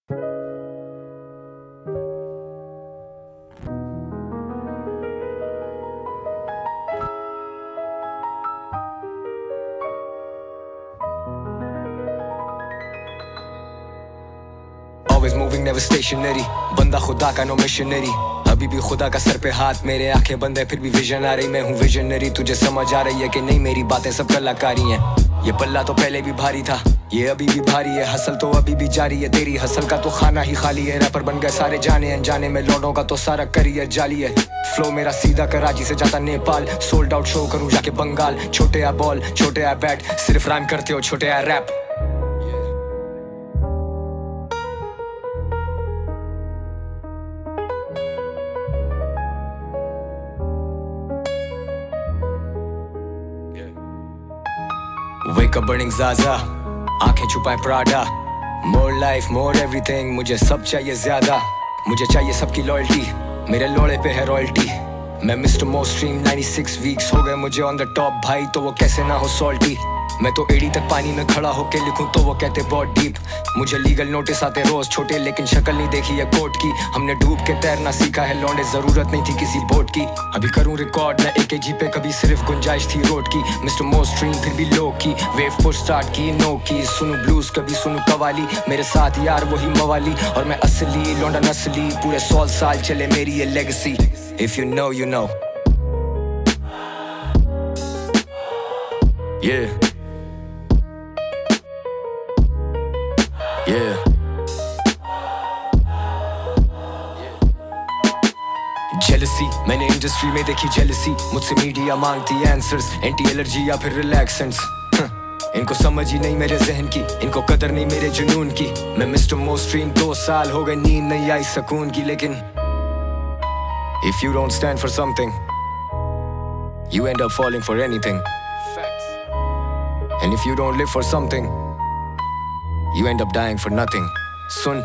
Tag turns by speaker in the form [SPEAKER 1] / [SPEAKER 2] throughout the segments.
[SPEAKER 1] Always moving, never stationary. बंदा खुदा का नो मिशनरी. अभी भी खुदा का सर पे हाथ, मेरे आंखें बंद है फिर भी विजन आ रही. मैं हूँ विजनरी. तुझे समझ आ रही है कि नहीं मेरी बातें सब कलाकारी हैं. ये पल्ला तो पहले भी भारी था, ये अभी भी भारी है. हसल तो अभी भी जारी है. तेरी हसल का तो खाना ही खाली है. रैपर बन गए सारे जाने अनजाने में. लौटों का तो सारा करियर जाली है. फ्लो मेरा सीधा कराची से जाता नेपाल. सोल्ड आउट शो करूँ जाके बंगाल. छोटे आ बॉल छोटे आ बैट, सिर्फ राइम करते हो छोटे आ rap. Wake up burning Zaza, आंखें छुपाए Prada. More life, more everything. मुझे सब चाहिए ज्यादा. मुझे चाहिए सबकी लॉयल्टी. मेरे लोड़े पे है रॉयल्टी. मैं मिस्टर मोस्ट्रीम 96 वीक्स हो गए मुझे ऑन द टॉप भाई, तो वो कैसे ना हो सॉल्टी. मैं तो एड़ी तक पानी में खड़ा होके लिखूं तो वो कहते बहुत डीप. मुझे लीगल नोटिस आते रोज छोटे, लेकिन शक्ल नहीं देखी है कोर्ट की. हमने डूब के तैरना सीखा है लौंडे, जरूरत नहीं थी किसी बोट की. अभी करूं रिकॉर्ड मैं AKG पे, कभी सिर्फ गुंजाइश थी रोड की. मिस्टर मोस्ट्रीम फिर भी लो की, वेव पुश स्टार्ट की नो की. सुनू ब्लूज कभी सुनू कवाली, मेरे साथ यार वही मवाली. और मैं असली लौंडा नस्ली, पूरे 100 साल चले मेरी ये legacy. If you know you know. Yeah. Yeah. Jealousy, मैंने इंडस्ट्री में देखी जेलसी. मुझसे मीडिया मांगती आंसर्स, एंटी एलर्जी या फिर रिलैक्सेंट्स. इनको समझ ही नहीं मेरे जहन की, इनको कदर नहीं मेरे जुनून की. मैं मिस्टर मोस्ट्रीम 2 साल हो गए नींद नहीं आई सुकून की. लेकिन if you don't stand for something, you end up falling for anything. And if you don't live for something, you end up dying for nothing. Soon,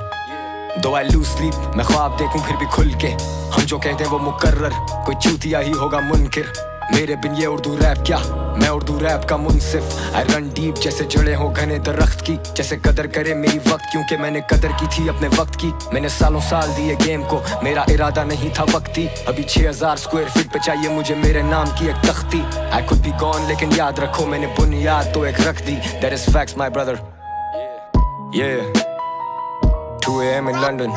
[SPEAKER 1] though I lose sleep, मैं ख्वाब देखूं फिर भी खुल के. हम जो कहते हैं वो मुकर्रर, कोई चूतिया ही होगा मुनकिर. मेरे बिन ये उर्दू रैप क्या, मैं उर्दू रैप का मुनसिफ. I run deep जैसे जड़ें हो घने दरख्त की. जैसे कदर करे मेरी वक्त, क्योंकि मैंने कदर की थी अपने वक्त की. मैंने सालों साल दिए गेम को, मेरा इरादा नहीं था वक्ती. अभी 6000 स्क्वायर फीट पे चाहिए मुझे मेरे नाम की एक तख्ती. I could be gone लेकिन याद रखो मैंने बुनियाद तो एक रख दी. That is facts my brother. Yeah. 2 AM in London.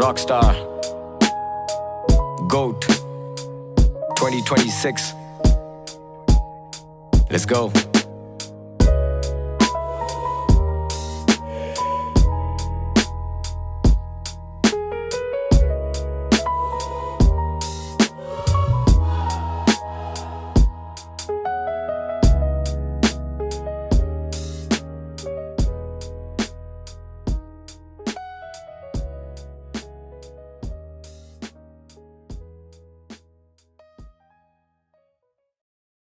[SPEAKER 1] Rockstar. GOAT. 2026. Let's go.